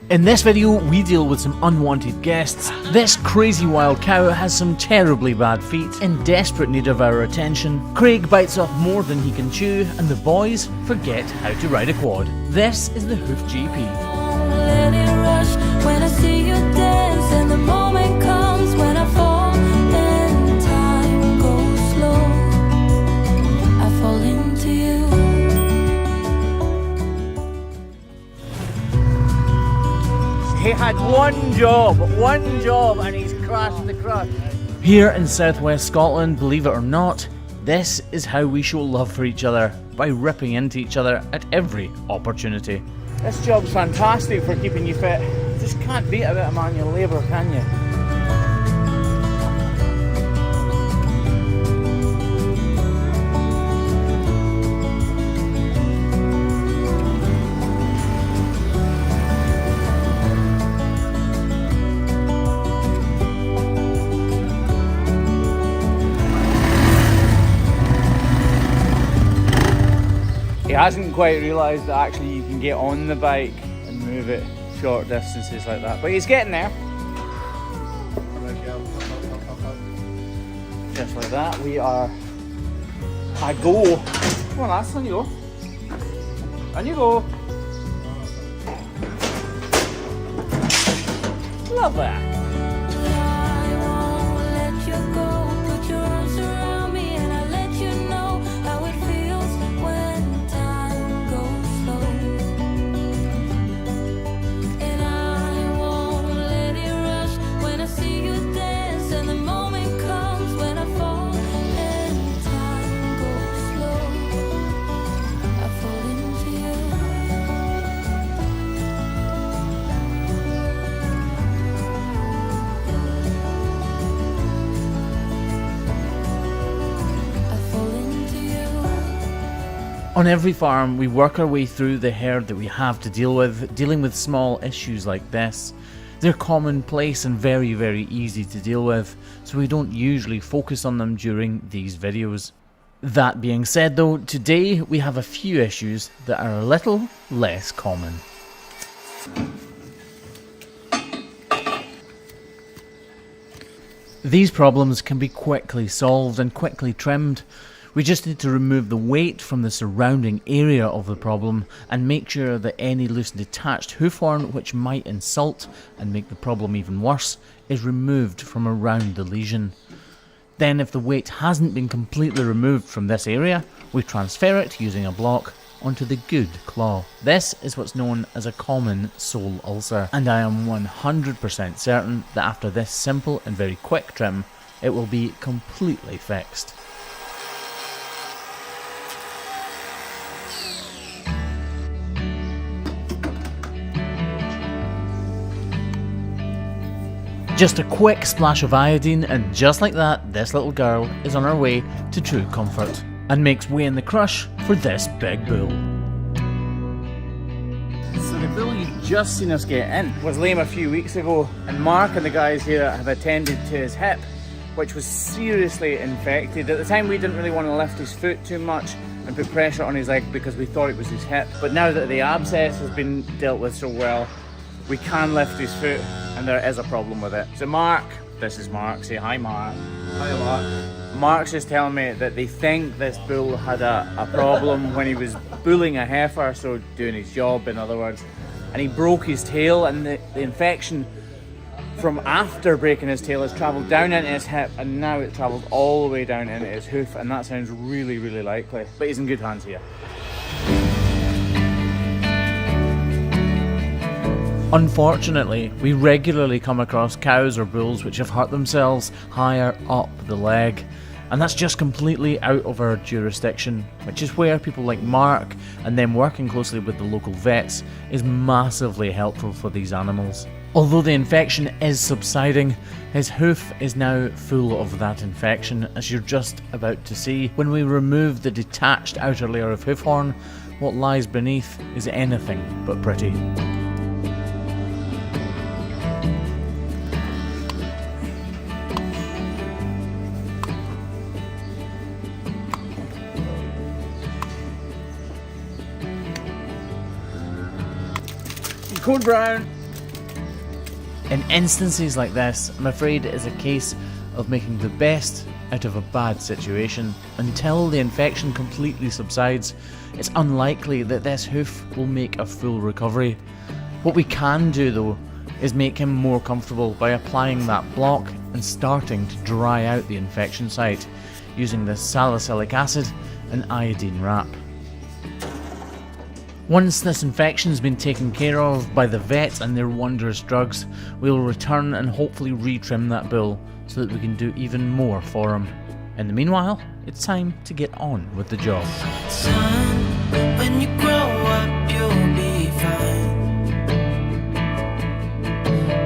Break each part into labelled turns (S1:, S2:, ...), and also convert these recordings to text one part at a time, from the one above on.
S1: In this video, we deal with some unwanted guests. This crazy wild cow has some terribly bad feet, in desperate need of our attention. Craig bites off more than he can chew, and the boys forget how to ride a quad. This is the Hoof GP.
S2: Let it rush when I see you dance, and the moment comes when I fall and time goes slow. I fall into you.
S1: He had one job, and he's crashed the crush. Here in southwest Scotland, believe it or not, this is how we show love for each other, by ripping into each other at every opportunity. This job's fantastic for keeping you fit. You just can't beat a bit of manual labour, can you? He hasn't quite realised that actually you can get on the bike and move it short distances like that, but he's getting there. Just like that, we are a go. Come on lads, on you go. On you go. Love that.
S2: I won't let you go. Put your arms around me and I'll let you know how it feels when time goes slow. And I won't let it rush when I see you dance, and the moment comes when I fall and time goes slow. I fall into you.
S1: On every farm, we work our way through the herd that we have to deal with, dealing with small issues like this. They're commonplace and very, very easy to deal with, so we don't usually focus on them during these videos. That being said though, today we have a few issues that are a little less common. These problems can be quickly solved and quickly trimmed. We just need to remove the weight from the surrounding area of the problem and make sure that any loose and detached hoof horn which might insult and make the problem even worse is removed from around the lesion. Then if the weight hasn't been completely removed from this area, we transfer it using a block onto the good claw. This is what's known as a common sole ulcer, and I am 100% certain that after this simple and very quick trim, it will be completely fixed. Just a quick splash of iodine, and just like that, this little girl is on her way to true comfort and makes way in the crush for this big bull. So the bull you've just seen us get in was lame a few weeks ago, and Mark and the guys here have attended to his hip, which was seriously infected. At the time we didn't really want to lift his foot too much and put pressure on his leg because we thought it was his hip, but now that the abscess has been dealt with so well, we can lift his foot, and there is a problem with it. So Mark, this is Mark, say hi Mark.
S3: Hi Mark.
S1: Mark's just telling me that they think this bull had a problem when he was bulling a heifer, so doing his job in other words, and he broke his tail, and the infection from after breaking his tail has travelled down into his hip, and now it's travelled all the way down into his hoof, and that sounds really, really likely. But he's in good hands here. Unfortunately, we regularly come across cows or bulls which have hurt themselves higher up the leg, and that's just completely out of our jurisdiction, which is where people like Mark and them working closely with the local vets is massively helpful for these animals. Although the infection is subsiding, his hoof is now full of that infection, as you're just about to see. When we remove the detached outer layer of hoof horn, what lies beneath is anything but pretty. Code brown. In instances like this, I'm afraid it is a case of making the best out of a bad situation. Until the infection completely subsides, it's unlikely that this hoof will make a full recovery. What we can do though is make him more comfortable by applying that block and starting to dry out the infection site using the salicylic acid and iodine wrap. Once this infection's been taken care of by the vet and their wondrous drugs, we'll return and hopefully retrim that bull so that we can do even more for him. In the meanwhile, it's time to get on with the job.
S3: Son, when you grow up, you'll be fine.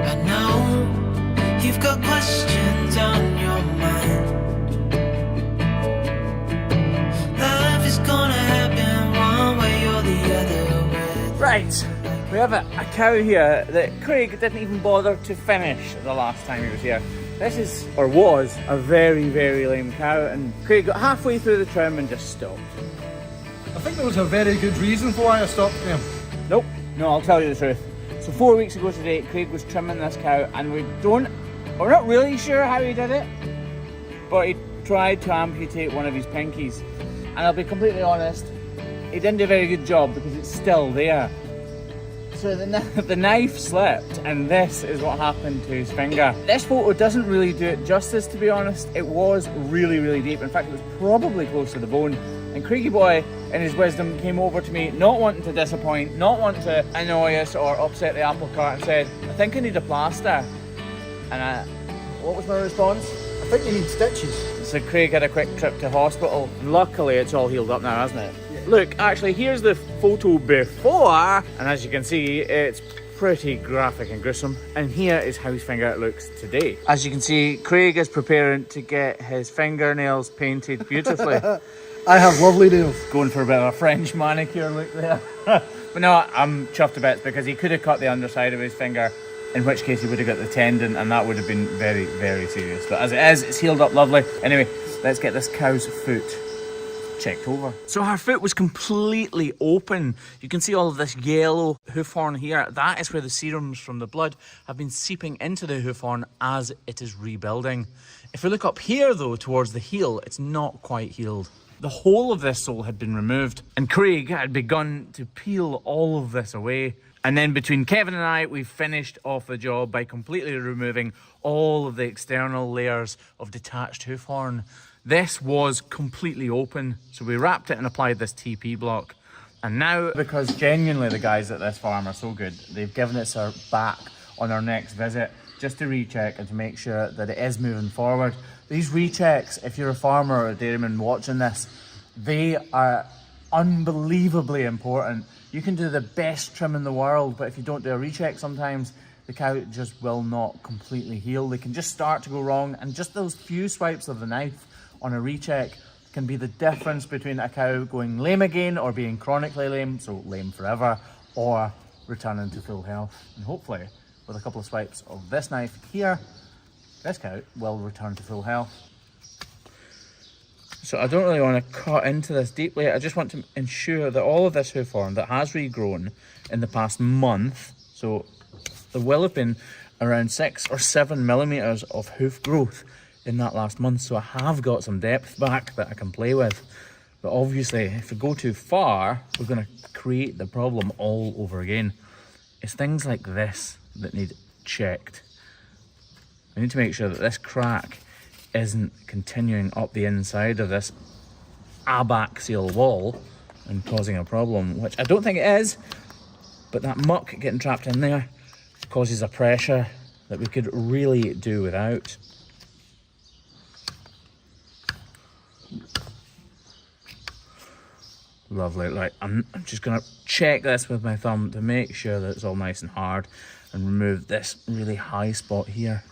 S3: I know you've got questions on your mind. Life is gonna happen one way or the other.
S1: Right, we have a cow here that Craig didn't even bother to finish the last time he was here. This is, or was, a very, very lame cow, and Craig got halfway through the trim and just stopped.
S4: I think there was a very good reason for why I stopped him.
S1: Nope, no, I'll tell you the truth. So 4 weeks ago today, Craig was trimming this cow, and we're not really sure how he did it, but he tried to amputate one of his pinkies. And I'll be completely honest, he didn't do a very good job because it's still there. So the knife slipped, and this is what happened to his finger. This photo doesn't really do it justice, to be honest. It was really, really deep. In fact, it was probably close to the bone. And Craigie boy, in his wisdom, came over to me, not wanting to disappoint, not wanting to annoy us or upset the apple cart, and said, "I think I need a plaster." And what was my response?
S4: I think you need stitches.
S1: So Craig had a quick trip to hospital. Luckily, it's all healed up now, hasn't it? Yeah. Look, actually, here's the photo before, and as you can see, it's pretty graphic and gruesome. And here is how his finger looks today. As you can see, Craig is preparing to get his fingernails painted beautifully.
S4: I have lovely nails.
S1: Going for a bit of a French manicure look there. But no, I'm chuffed to bits because he could have cut the underside of his finger, in which case he would have got the tendon, and that would have been very, very serious. But as it is, it's healed up lovely. Anyway, let's get this cow's foot checked over. So her foot was completely open. You can see all of this yellow hoof horn here. That is where the serums from the blood have been seeping into the hoof horn as it is rebuilding. If we look up here though, towards the heel, it's not quite healed. The whole of this sole had been removed, and Craig had begun to peel all of this away. And then between Kevin and I, we finished off the job by completely removing all of the external layers of detached hoof horn. This was completely open, so we wrapped it and applied this TP block. And now, because genuinely the guys at this farm are so good, they've given us our back on our next visit just to recheck and to make sure that it is moving forward. These rechecks, if you're a farmer or a dairyman watching this, they are unbelievably important. You can do the best trim in the world, but if you don't do a recheck sometimes, the cow just will not completely heal. They can just start to go wrong, and just those few swipes of the knife on a recheck can be the difference between a cow going lame again or being chronically lame, so lame forever, or returning to full health. And hopefully, with a couple of swipes of this knife here, this cow will return to full health. So I don't really want to cut into this deeply. I just want to ensure that all of this hoof horn that has regrown in the past month, so there will have been around 6 or 7 millimeters of hoof growth in that last month. So I have got some depth back that I can play with. But obviously, if we go too far, we're going to create the problem all over again. It's things like this that need checked. We need to make sure that this crack isn't continuing up the inside of this abaxial wall and causing a problem, which I don't think it is, but that muck getting trapped in there causes a pressure that we could really do without. Lovely. Right, I'm just going to check this with my thumb to make sure that it's all nice and hard and remove this really high spot here.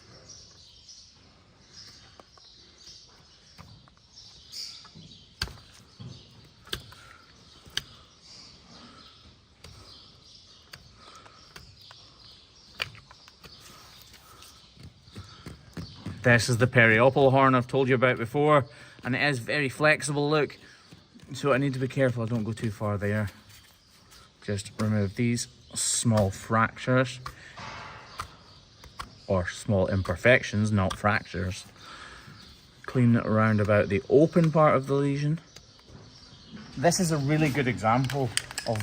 S1: This is the periopal horn I've told you about before, and it is very flexible, look. So I need to be careful I don't go too far there. Just remove these small fractures. or small imperfections, not fractures. Clean around about the open part of the lesion. This is a really good example of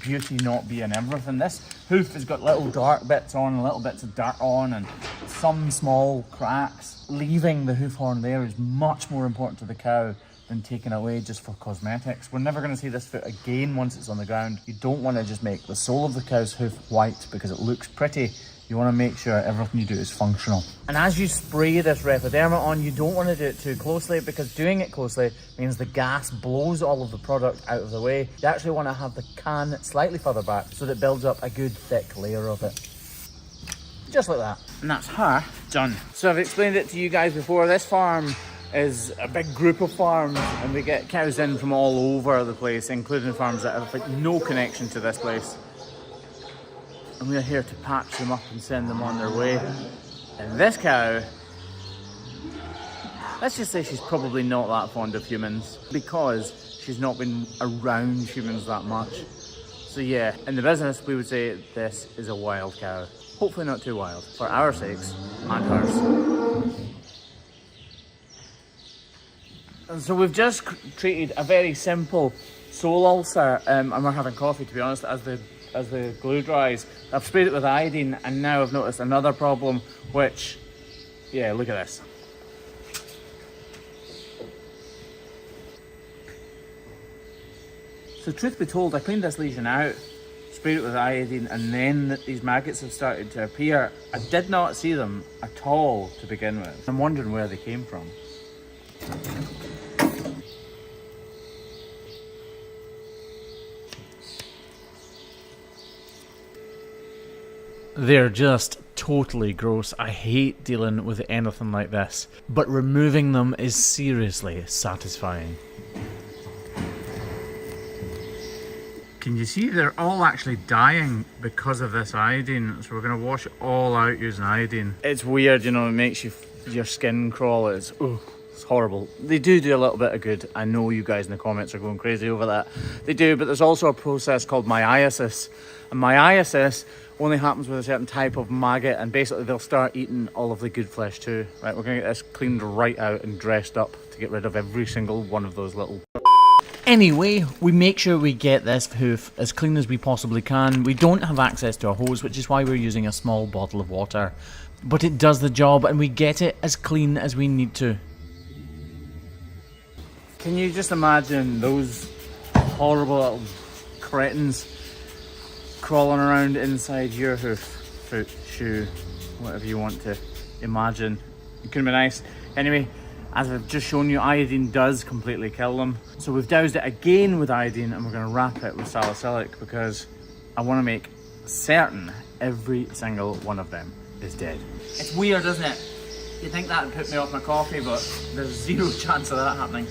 S1: beauty not being everything. This hoof has got little dark bits on, little bits of dirt on, and some small cracks. Leaving the hoof horn there is much more important to the cow than taking it away just for cosmetics. We're never going to see this foot again once it's on the ground. You don't want to just make the sole of the cow's hoof white because it looks pretty. You want to make sure everything you do is functional. And as you spray this Repoderma on, you don't want to do it too closely, because doing it closely means the gas blows all of the product out of the way. You actually want to have the can slightly further back so that it builds up a good thick layer of it. Just like that. And that's her done. So I've explained it to you guys before. This farm is a big group of farms, and we get cows in from all over the place, including farms that have like no connection to this place. And we're here to patch them up and send them on their way. And this cow, let's just say she's probably not that fond of humans because she's not been around humans that much. So yeah, in the business we would say this is a wild cow. Hopefully not too wild, for our sakes and hers. And so we've just treated a very simple sole ulcer, and we're having coffee, to be honest, as the glue dries. I've sprayed it with iodine, and now I've noticed another problem, which, yeah, look at this. So truth be told, I cleaned this lesion out, sprayed it with iodine, and then these maggots have started to appear. I did not see them at all to begin with. I'm wondering where they came from. They're just totally gross. I hate dealing with anything like this, but removing them is seriously satisfying. Can you see they're all actually dying because of this iodine? So we're going to wash it all out using iodine. It's weird, you know, it makes your skin crawl. It's horrible. They do a little bit of good. I know you guys in the comments are going crazy over that. They do, but there's also a process called myiasis. And myiasis only happens with a certain type of maggot, and basically they'll start eating all of the good flesh too. Right, we're going to get this cleaned right out and dressed up to get rid of every single one of those little... Anyway, we make sure we get this hoof as clean as we possibly can. We don't have access to a hose, which is why we're using a small bottle of water. But it does the job, and we get it as clean as we need to. Can you just imagine those horrible little cretins crawling around inside your hoof, foot, shoe, whatever you want to imagine? It couldn't be nice. Anyway, as I've just shown you, iodine does completely kill them. So we've doused it again with iodine, and we're going to wrap it with salicylic because I want to make certain every single one of them is dead. It's weird, isn't it? You'd think that would put me off my coffee, but there's zero chance of that happening.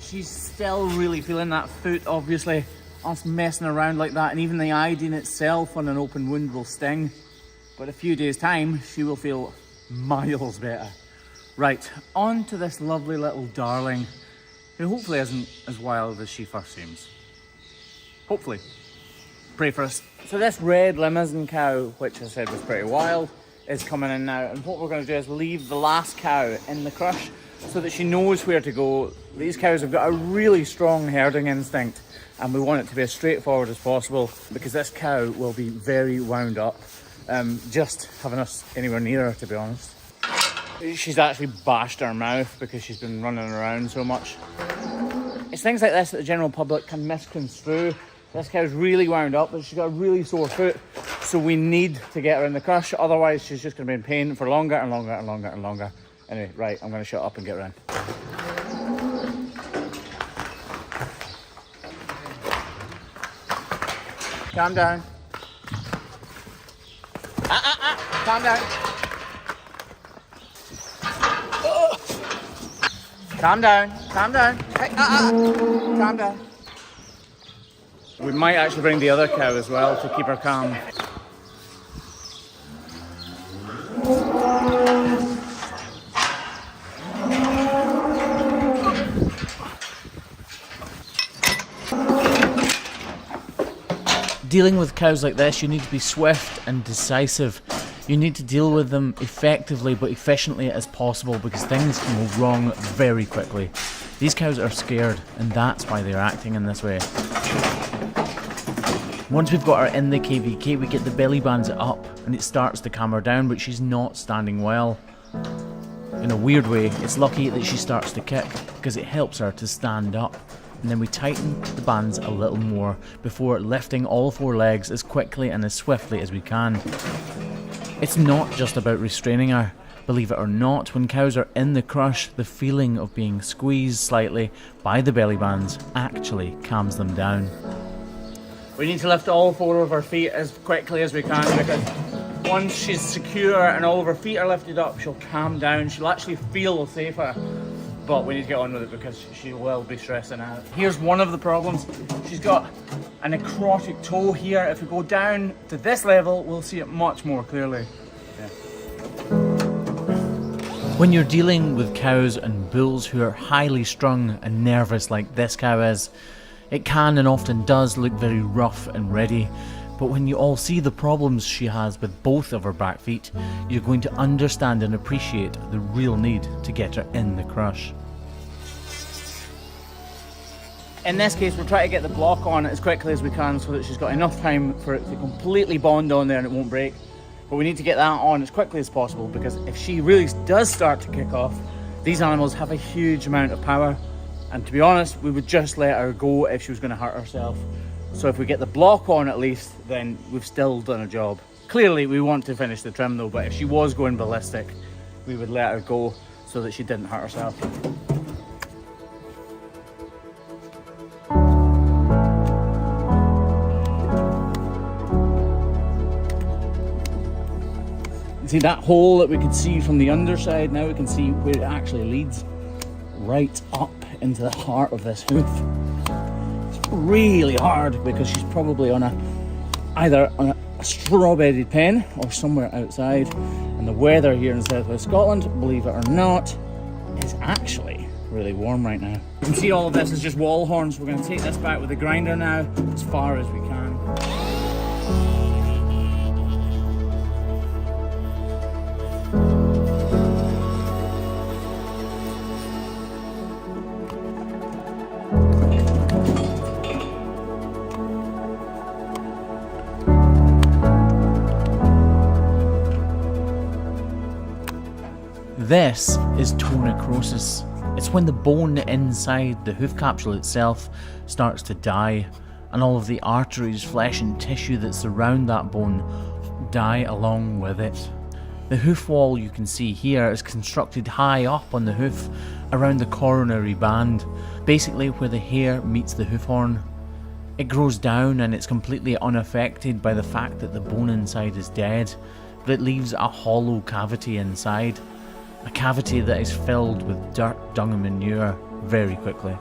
S1: She's still really feeling that foot, obviously. Us messing around like that, and even the iodine itself on an open wound will sting. But a few days' time, she will feel miles better. Right, on to this lovely little darling, who hopefully isn't as wild as she first seems. Hopefully. Pray for us. So this red Limousin cow, which I said was pretty wild, is coming in now. And what we're going to do is leave the last cow in the crush so that she knows where to go. These cows have got a really strong herding instinct, and we want it to be as straightforward as possible because this cow will be very wound up just having us anywhere near her, to be honest. She's actually bashed her mouth because she's been running around so much. It's things like this that the general public can misconstrue. This cow's really wound up, but she's got a really sore foot, so we need to get her in the crush, otherwise she's just going to be in pain for longer and longer and longer and longer. Anyway, right, I'm going to shut up and get her in. Calm down. Calm down. Calm down. Calm down. Hey, calm down. We might actually bring the other cow as well to keep her calm. Dealing with cows like this, you need to be swift and decisive. You need to deal with them effectively but efficiently as possible because things can go wrong very quickly. These cows are scared and that's why they're acting in this way. Once we've got her in the KVK, we get the belly bands up and it starts to calm her down, but she's not standing well. In a weird way, it's lucky that she starts to kick because it helps her to stand up. And then we tighten the bands a little more before lifting all 4 legs as quickly and as swiftly as we can. It's not just about restraining her. Believe it or not, when cows are in the crush, the feeling of being squeezed slightly by the belly bands actually calms them down. We need to lift all 4 of her feet as quickly as we can because once she's secure and all of her feet are lifted up, she'll calm down. She'll actually feel safer. But we need to get on with it because she will be stressing out. Here's one of the problems. She's got a necrotic toe here. If we go down to this level, we'll see it much more clearly. Yeah. When you're dealing with cows and bulls who are highly strung and nervous like this cow is, it can and often does look very rough and ready. But when you all see the problems she has with both of her back feet, you're going to understand and appreciate the real need to get her in the crush. In this case, we'll try to get the block on as quickly as we can so that she's got enough time for it to completely bond on there and it won't break. But we need to get that on as quickly as possible because if she really does start to kick off, these animals have a huge amount of power. And to be honest, we would just let her go if she was going to hurt herself. So if we get the block on at least, then we've still done a job. Clearly we want to finish the trim though, but if she was going ballistic, we would let her go so that she didn't hurt herself. See that hole that we could see from the underside, now we can see where it actually leads right up into the heart of this hoof. It's really hard because she's probably on either on a straw-bedded pen or somewhere outside, and the weather here in southwest Scotland, believe it or not, is actually really warm right now. You can see all of this is just wall horns. We're going to take this back with the grinder now as far as we can. This is toe necrosis. It's when the bone inside the hoof capsule itself starts to die, and all of the arteries, flesh and tissue that surround that bone die along with it. The hoof wall you can see here is constructed high up on the hoof around the coronary band, basically where the hair meets the hoof horn. It grows down and it's completely unaffected by the fact that the bone inside is dead, but it leaves a hollow cavity inside. A cavity that is filled with dirt, dung and manure very quickly.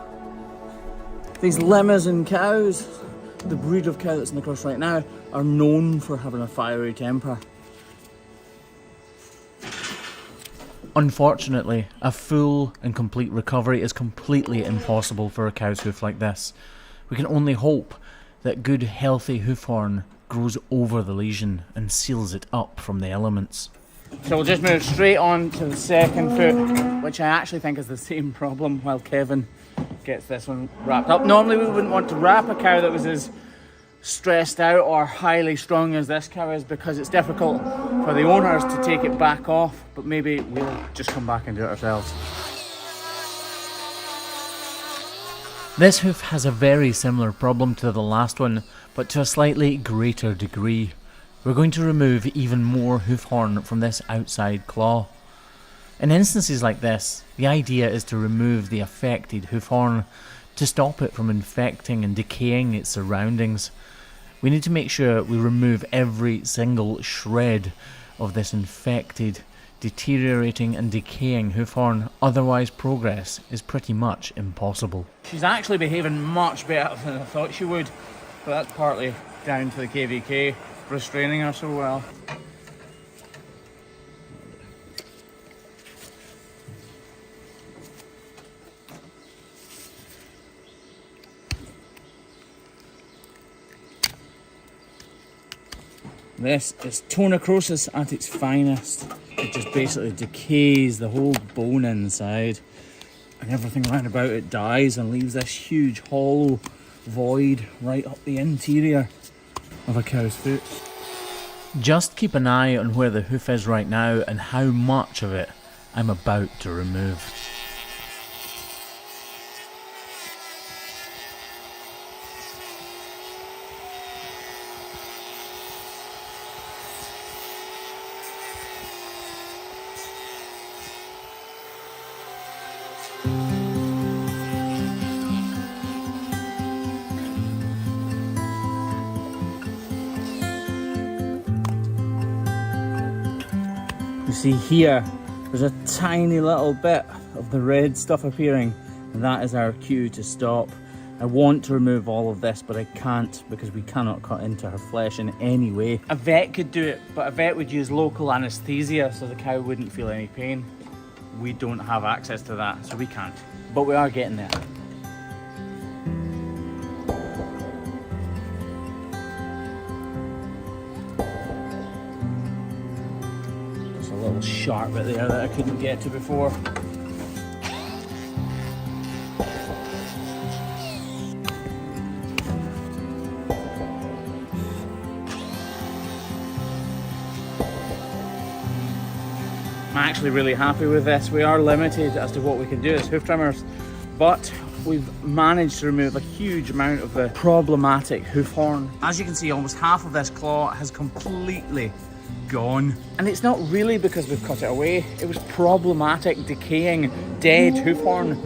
S1: These Limousin cows, the breed of cow that's in the cross right now, are known for having a fiery temper. Unfortunately, a full and complete recovery is completely impossible for a cow's hoof like this. We can only hope that good healthy hoof horn grows over the lesion and seals it up from the elements. So we'll just move straight on to the second foot, which I actually think is the same problem while Kevin gets this one wrapped up. Normally we wouldn't want to wrap a cow that was as stressed out or highly strung as this cow is because it's difficult for the owners to take it back off, but maybe we'll just come back and do it ourselves. This hoof has a very similar problem to the last one, but to a slightly greater degree. We're going to remove even more hoof horn from this outside claw. In instances like this, the idea is to remove the affected hoof horn to stop it from infecting and decaying its surroundings. We need to make sure we remove every single shred of this infected, deteriorating and decaying hoof horn, otherwise progress is pretty much impossible. She's actually behaving much better than I thought she would, but that's partly down to the KVK restraining her so well. This is tonocrosis at its finest. It just basically decays the whole bone inside, and everything around about it dies and leaves this huge hollow void right up the interior of a cow's foot. Just keep an eye on where the hoof is right now and how much of it I'm about to remove. You see here, there's a tiny little bit of the red stuff appearing, and that is our cue to stop. I want to remove all of this, but I can't because we cannot cut into her flesh in any way. A vet could do it, but a vet would use local anaesthesia so the cow wouldn't feel any pain. We don't have access to that, so we can't. But we are getting there. There's a little sharp bit there that I couldn't get to before. I'm actually really happy with this. We are limited as to what we can do as hoof trimmers, but we've managed to remove a huge amount of the problematic hoof horn. As you can see, almost half of this claw has completely gone. And it's not really because we've cut it away. It was problematic, decaying, dead hoof horn.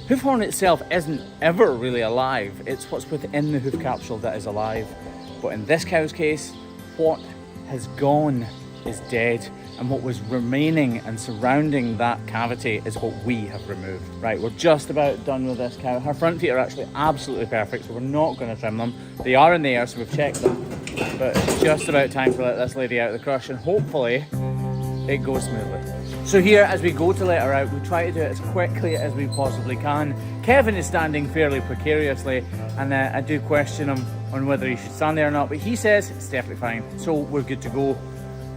S1: Hoof horn itself isn't ever really alive. It's what's within the hoof capsule that is alive. But in this cow's case, what has gone is dead, and what was remaining and surrounding that cavity is what we have removed. Right, we're just about done with this cow. Her front feet are actually absolutely perfect, so we're not going to trim them. They are in the air, so we've checked them, but it's just about time to let this lady out of the crush, and hopefully it goes smoothly. So here, as we go to let her out, we try to do it as quickly as we possibly can. Kevin is standing fairly precariously, and I do question him on whether he should stand there or not, but he says it's definitely fine, so we're good to go.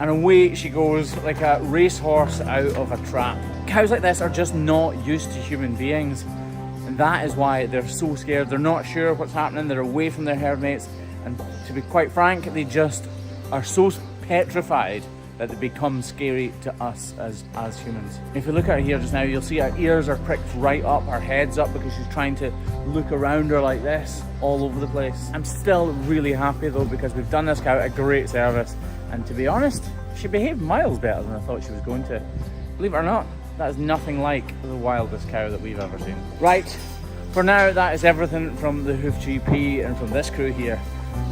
S1: And away she goes like a racehorse out of a trap. Cows like this are just not used to human beings, and that is why they're so scared. They're not sure what's happening, they're away from their herd mates, and to be quite frank, they just are so petrified that they become scary to us as humans. If you look at her here just now, you'll see her ears are pricked right up, her head's up because she's trying to look around her like this, all over the place. I'm still really happy though, because we've done this cow a great service. And to be honest, she behaved miles better than I thought she was going to. Believe it or not, that is nothing like the wildest cow that we've ever seen. Right, for now, that is everything from the Hoof GP and from this crew here.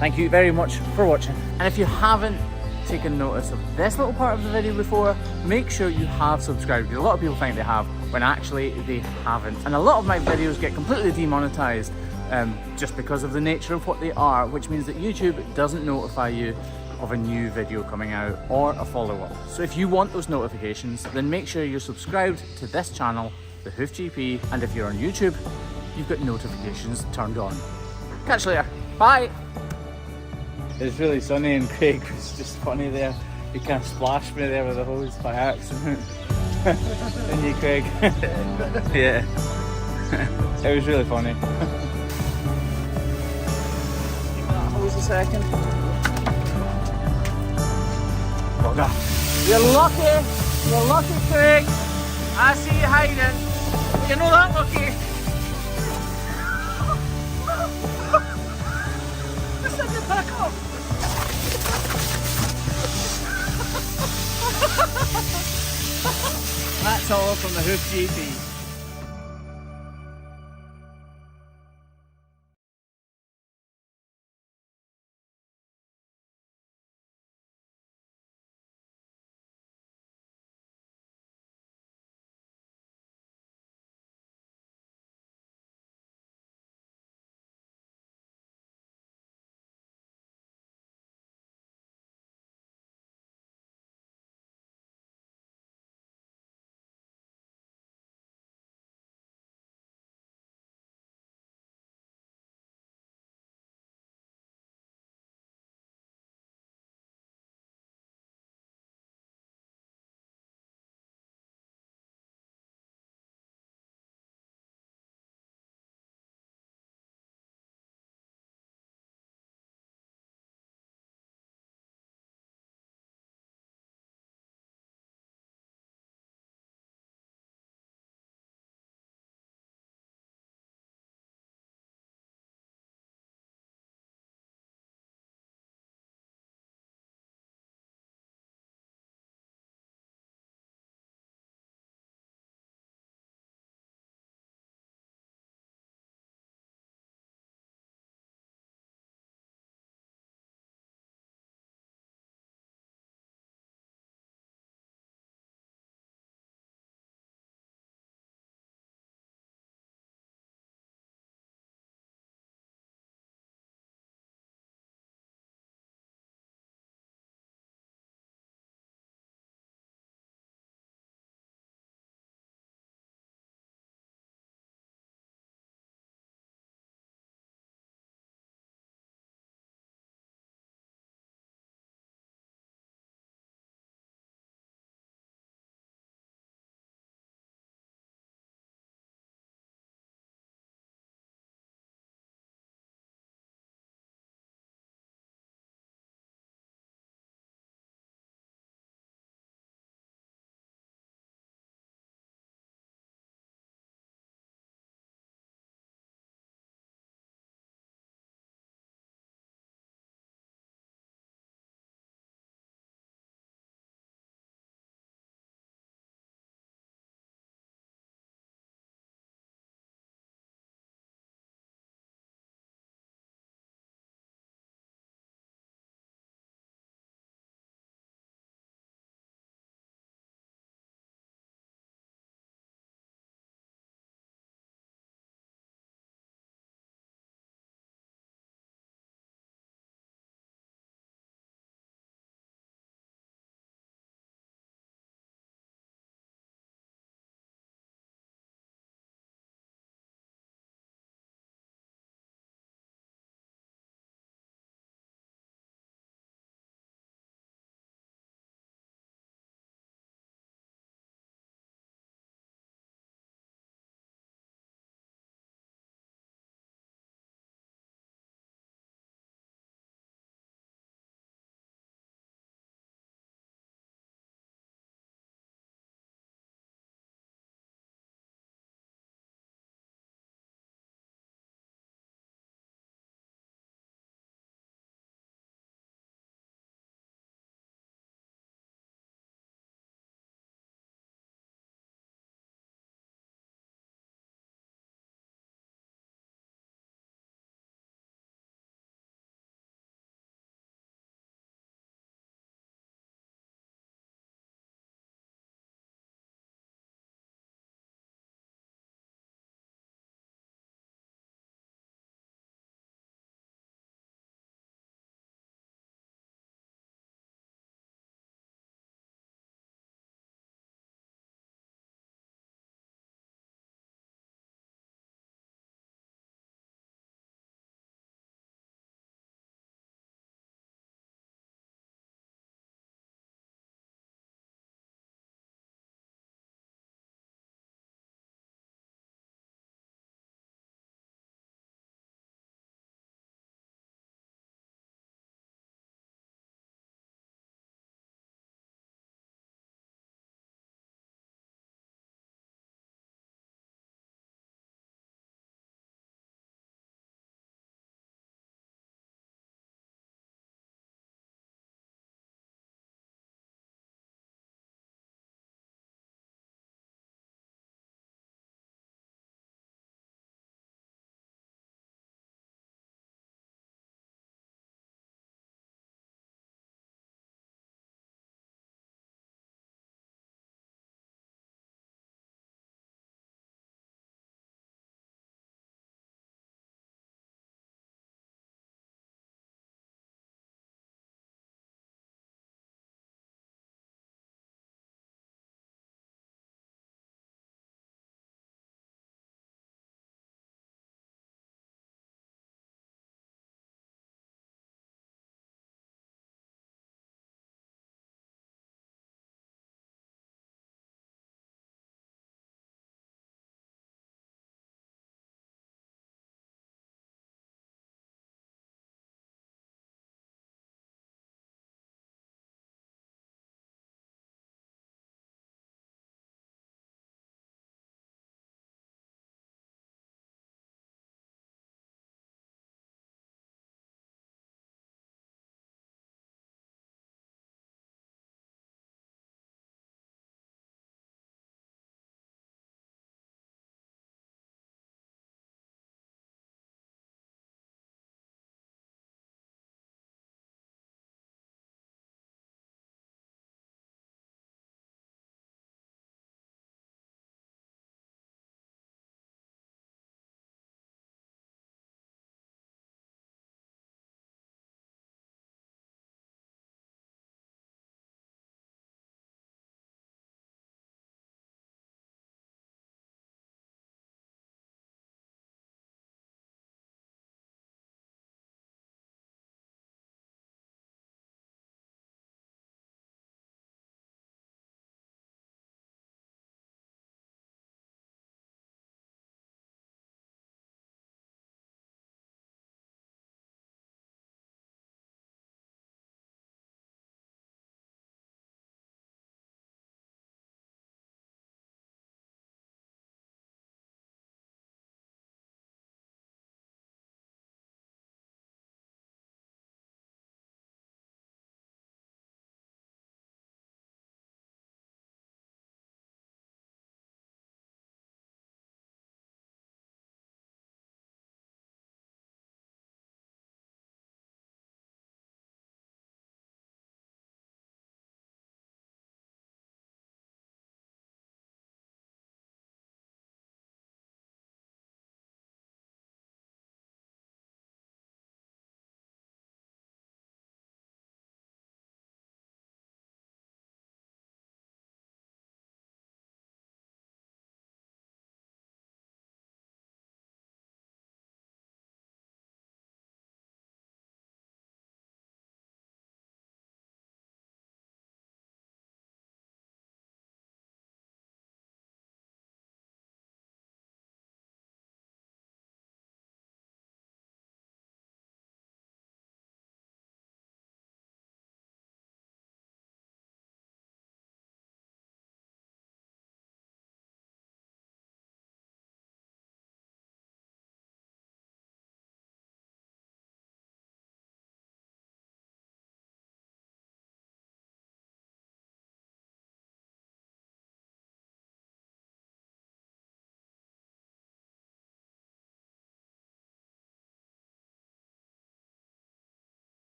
S1: Thank you very much for watching. And if you haven't taken notice of this little part of the video before, make sure you have subscribed. Because a lot of people think they have, when actually they haven't. And a lot of my videos get completely demonetized just because of the nature of what they are, which means that YouTube doesn't notify you of a new video coming out or a follow-up. So if you want those notifications, then make sure you're subscribed to this channel, the Hoof GP, and if you're on YouTube, you've got notifications turned on. Catch you later. Bye! It's really sunny and Craig was just funny there. He kind of splashed me there with a hose by accident. Didn't you, Craig? Yeah. It was really funny. Give that hose a second. You're lucky, Craig. I see you hiding. You're not that lucky. Send it back up. That's all from the Hoof GP.